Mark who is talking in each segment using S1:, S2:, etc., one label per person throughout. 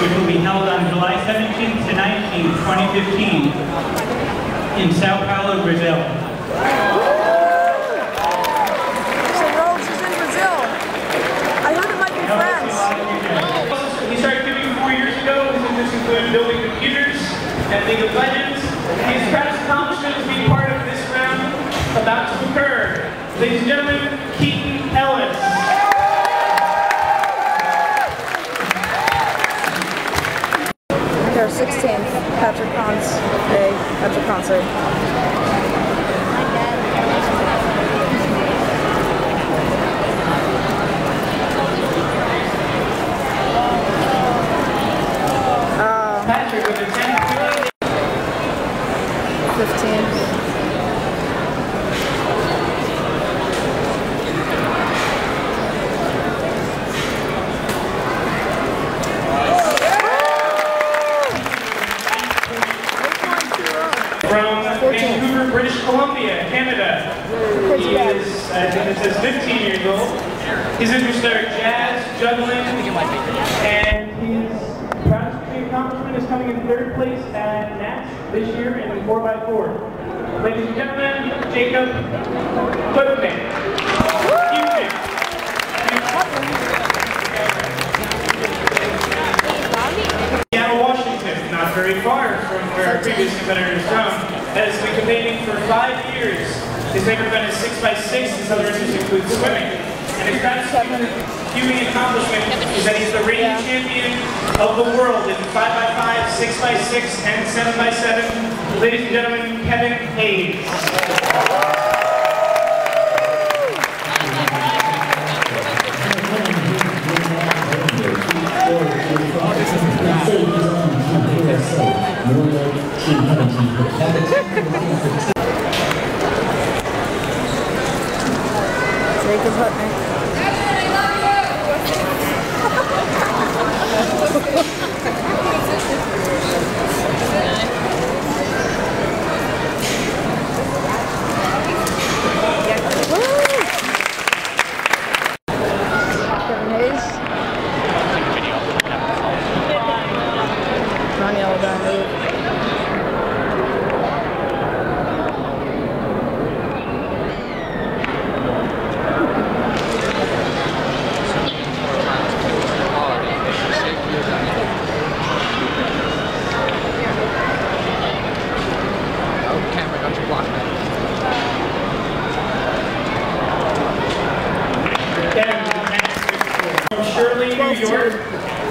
S1: which will be held on July 17th to 19th, 2015 in Sao Paulo, Brazil.
S2: So Rhodes is in Brazil. I heard it might be France.
S3: He started doing 4 years ago. His interests include building computers and League of Legends. His proudest accomplishment is being part of this round about to occur. Ladies and gentlemen, Keaton Ellis.
S2: Our 16th Patrick Cons Day, Patrick concert.
S3: Patrick with the 10th.
S2: 15th.
S3: From Vancouver, British Columbia, Canada. He is, I think it says 15 years old. His interests are jazz, juggling, and his proudest accomplishment is coming in 3rd place at Nats this year in 4x4. Ladies and gentlemen, Jacob Putman. Not very far from where our previous competitor is from, has been competing for 5 years. His favorite event is 6x6, his other interests include swimming. And his proudest viewing accomplishment is that he's the reigning champion of the world in 5x5, 6x6, and 7x7. Ladies and gentlemen, Kevin Hayes.
S2: Jacob Putman. Kevin Hayes. Ronnie Alabama.
S3: New York.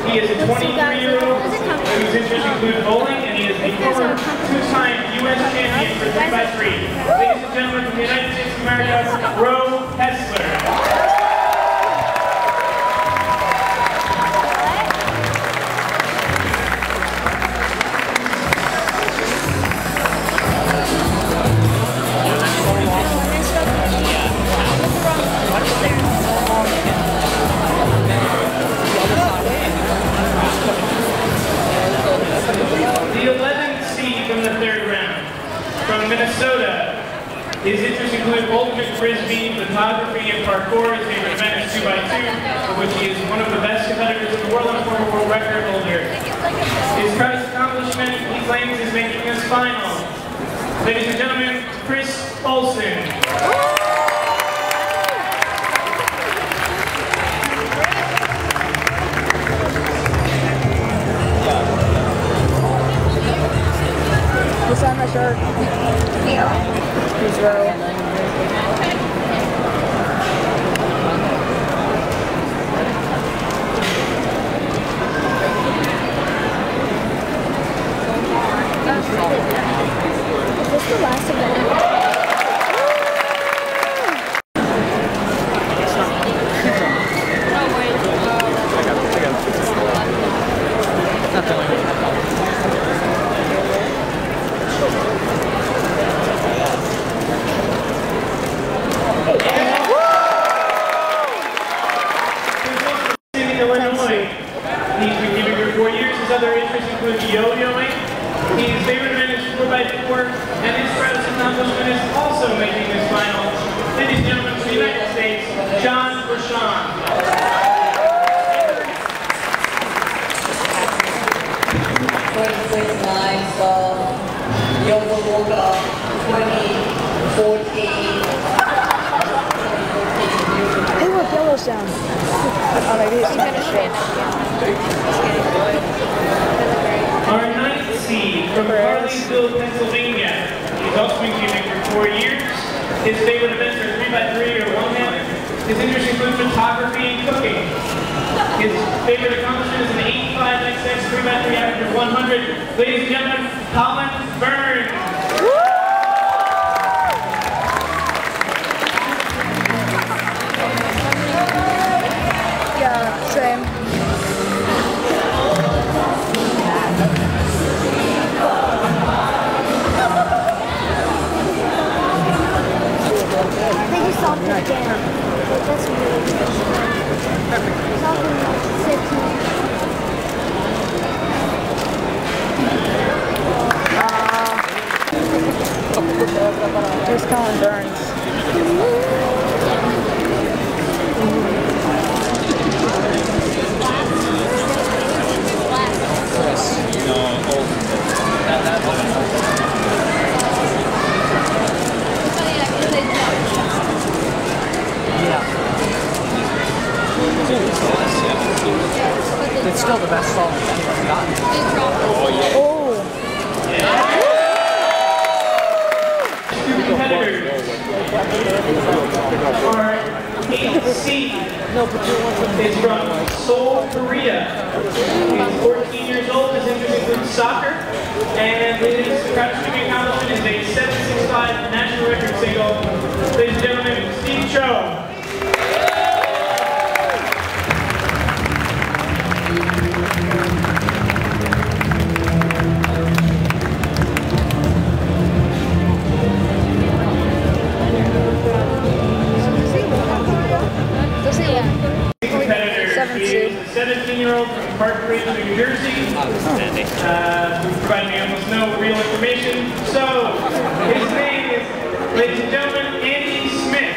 S3: He is a 23-year-old whose interests include bowling, and he is a former 2-time U.S. champion for 3x3. Ladies and gentlemen, from the United States of America, Ro Hessler. Minnesota. His interests include ultimate frisbee, photography, and parkour. His favorite event is 2x2, of which he is one of the best competitors in the world and a former world record holder. His proudest accomplishment, he claims, is making his final. Ladies and gentlemen, Chris Olsen.
S2: What's on my shirt? He's Row.
S4: Is this the last event?
S3: Other interests include yo-yoing. His favorite event is 4x4, and his proudest accomplishment is also making his final. Ladies and gentlemen, from the United States, John Rashawn.
S5: 2029 star, Yoga Walker, 2014.
S2: Hey, look, Yellowstone. Oh, maybe it's not the show.
S3: Our ninth seed from Harleysville, Pennsylvania. He's also been gaming for 4 years. His favorite events are 3x3 or one-handed. His interests include photography and cooking. His favorite accomplishment is an 85xx 3x3 average of 100. Ladies and gentlemen, Colin Burns.
S2: Yeah, same.
S4: I think you solved it again. That's weird. Solved it
S2: 15. Here's Colin Burns.
S6: It's still the best song anyone's gotten.
S2: Oh.
S3: Competitors. Our 8th seed is from Seoul, Korea. He's 14 years old. His interests include soccer, and his proudest achievement accomplishment is a 7.65 national record single. Ladies and gentlemen, Steve Cho. Competitor. He is a 17-year-old from Park Ridge, New Jersey. Who provided me almost no real information. So, his name is, ladies and gentlemen, Andy Smith.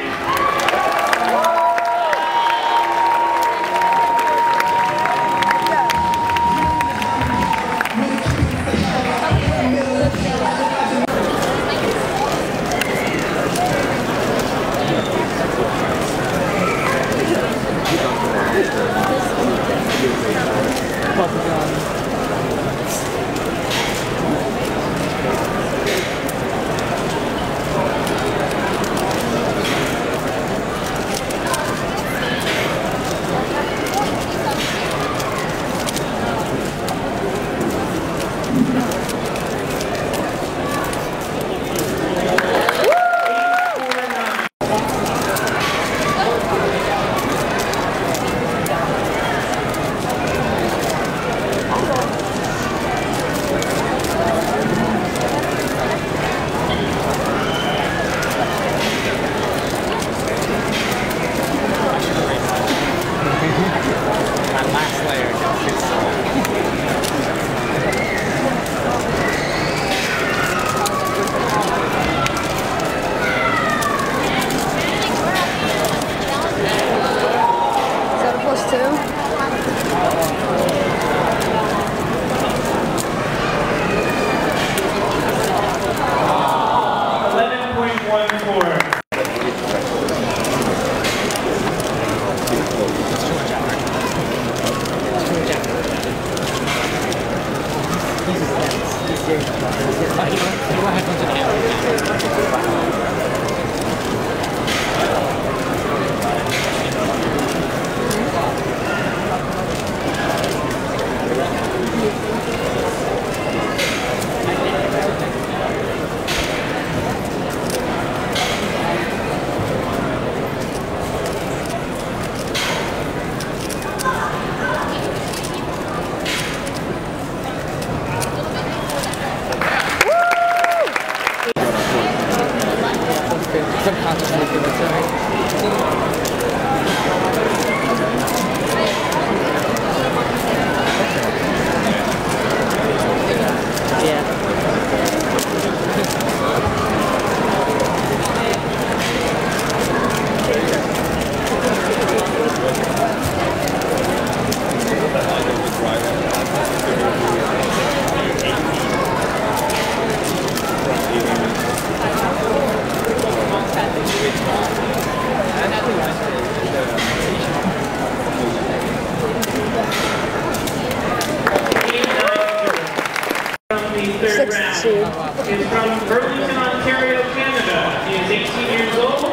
S2: seed.
S3: is from Burlington, Ontario, Canada. He is 18 years old.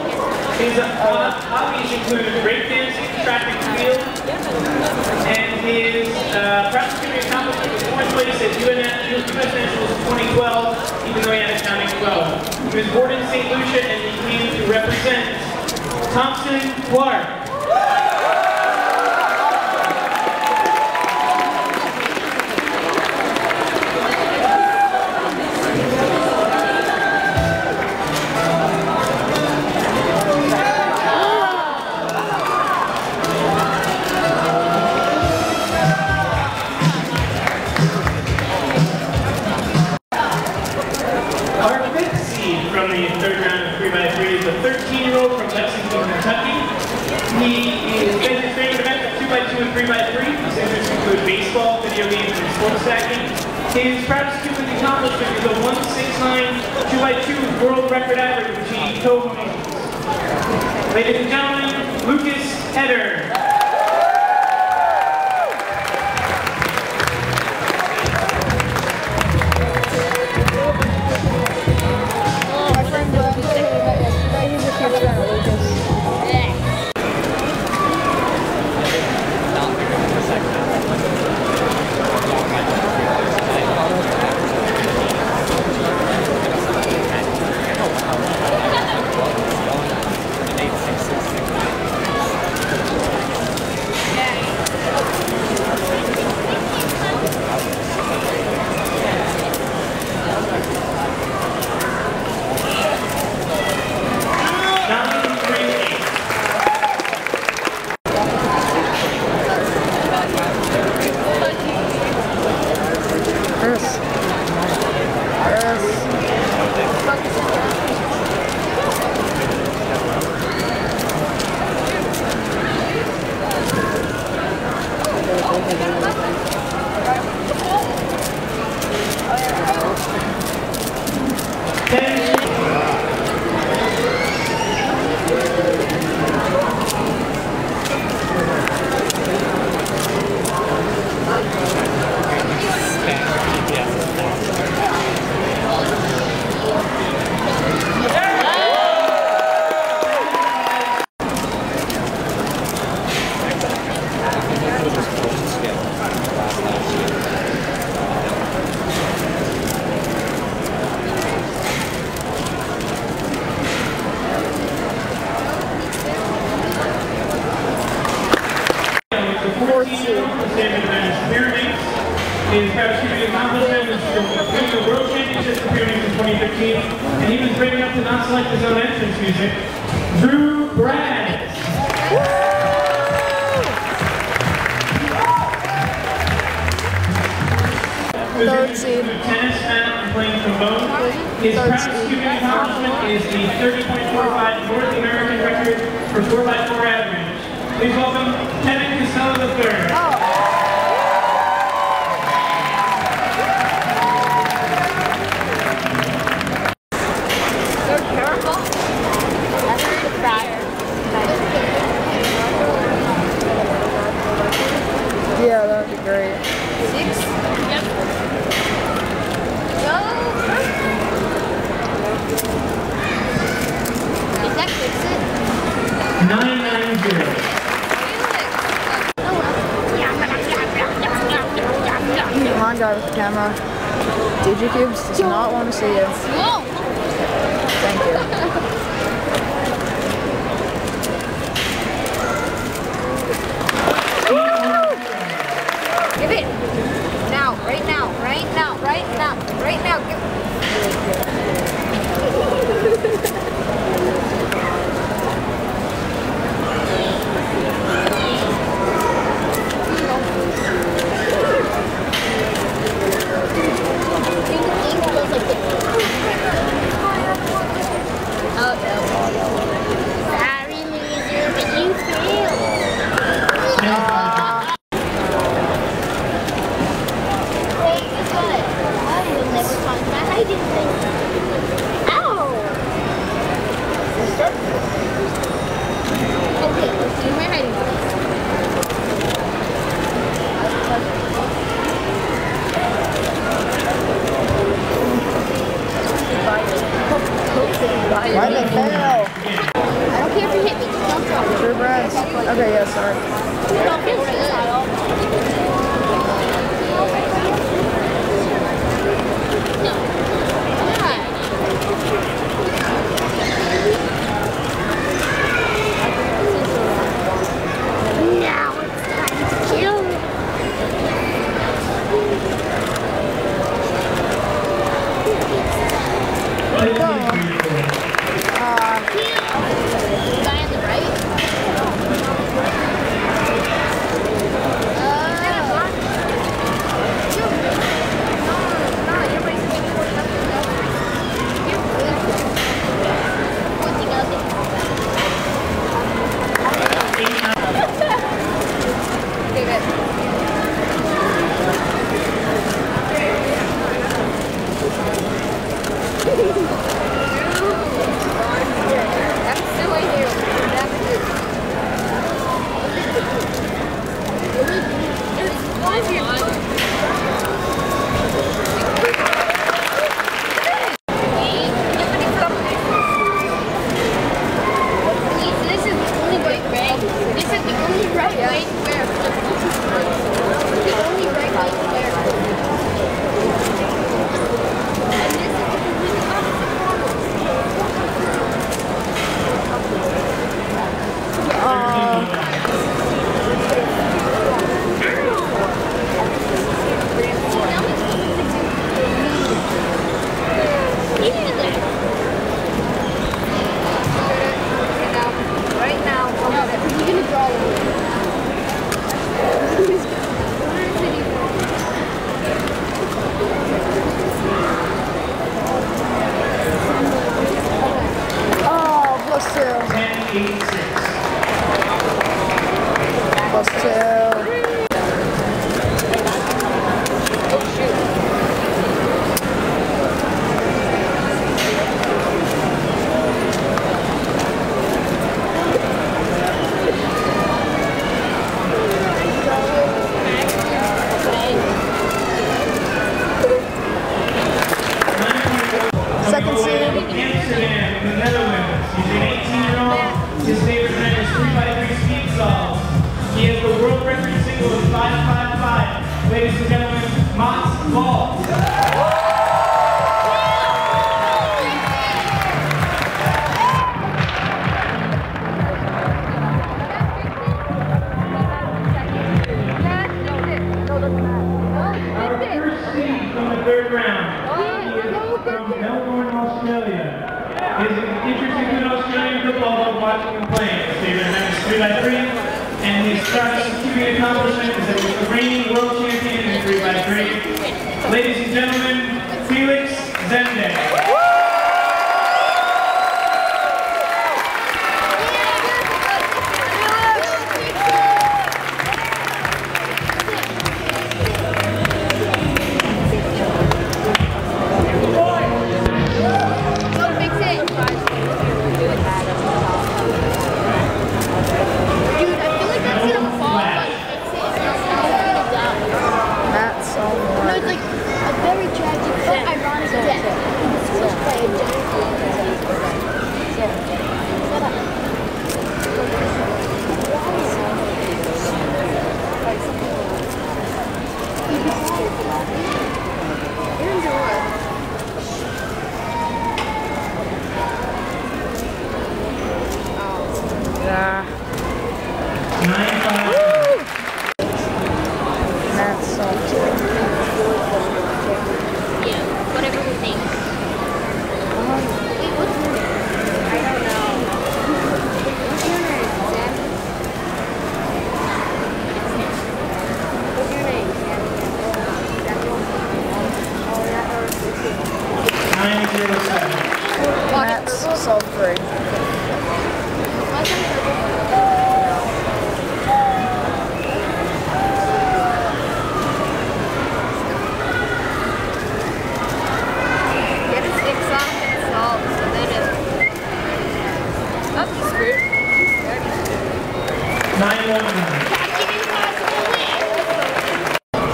S3: His hobbies include breakdancing, track and field, and his practicing accomplishment was fourth place at US Nationals 2012, even though he had a counting 12. He was born in St. Lucia and he came to represent Thompson Clark. From the third round of 3x3 is a 13-year-old from Lexington, Kentucky. He is been his favorite event of 2x2 and 3x3. His interests include baseball, video games, and sports stacking. His proudest Cuban accomplishment is a 169 2x2 world record average, which he co-maintains. Ladies and gentlemen, Lucas Eder. His proudest accomplishment was winning the World Championships appearance in 2015, and he was brave enough to not select his own entrance music. Drew Bragg.
S2: Third seed.
S3: Tennis, mat, and playing trombone. His proudest accomplishment is the 30.45 North American record for 4x4 average. Please welcome Kevin Costello III.
S2: Yeah, that'd be great.
S4: 6? Yep. Go! Does that fix it?
S3: 990.
S2: Come on, guy with the camera. DGCubes does not want to see you.
S4: Whoa!
S2: Thank you.
S4: Give it! Now, right now, right now, right now, right now. Give
S3: third round. He is from Melbourne, Australia. His interest in Australian football while watching him play. So you're going to have 3x3. And his starting achieving accomplishment is that he's the reigning world champion in 3x3. Ladies and gentlemen, Felix Zende.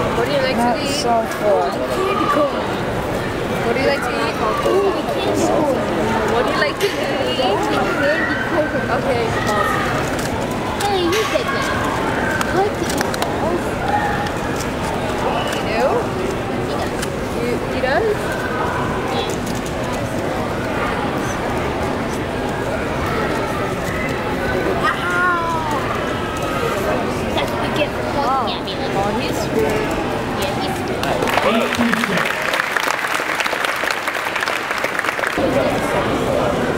S4: What do you like to eat? What do you like to eat? Okay.
S7: Hey, you did that. I like to eat
S4: You do? He does?
S7: That's what we get for pointing at me.
S4: Oh, he's screwed.
S7: Yeah, he's screwed.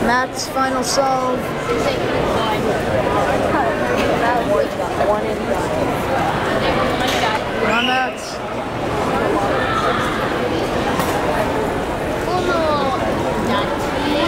S2: Matt's final solve.
S4: One and done.
S2: Run Matt's.
S7: Oh no, that's me.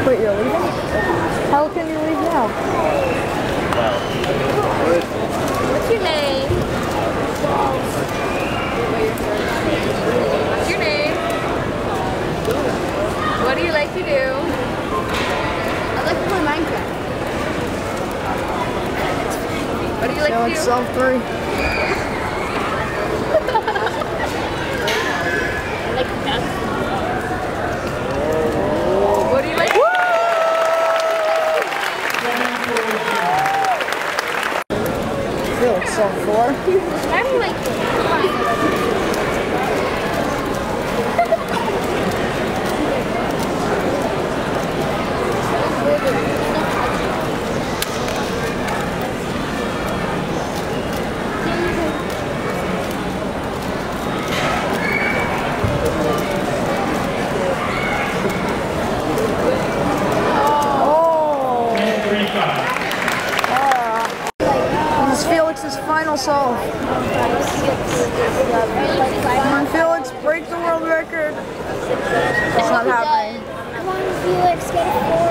S2: Wait, you're leaving? How can you leave now?
S4: What's your name? What's your name? What do you like to do?
S7: I like to play Minecraft.
S4: What do you like to do?
S2: Solve 3.
S7: I like basketball.
S4: What do you like?
S2: solve 4.
S7: I'm like 5.
S2: This is Felix's final solve. Come on, Felix, break the world record. It's not happening.
S7: Come on, Felix, get a 4.